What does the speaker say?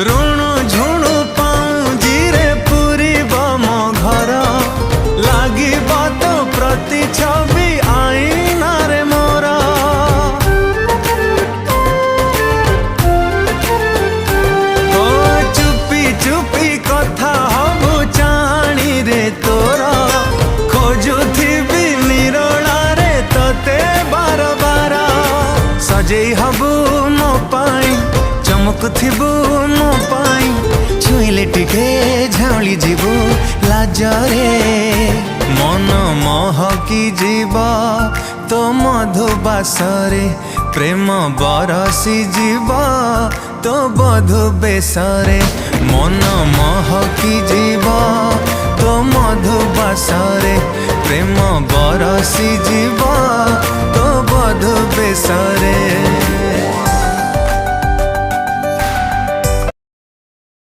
ऋणु झुणु पाउजीरे पूरीब मो घर लागिब तो प्रति छवि आईना रे मोर ओ चुपी चुपी कथा हबु चाणी रे तोर खोजुथिबी निरोला रे तते बार बार सजेई हबु मो पाई चमकुथिबु मो पाई छुईले टिके झाउली जीवु लाजरे मन महकी जीव तो मधुबासरे प्रेम बरसी जीव तो बधु बेसरे मन महकी जीव तो मधुबासरे प्रेम बरसी जीव तो बधु बेसरे।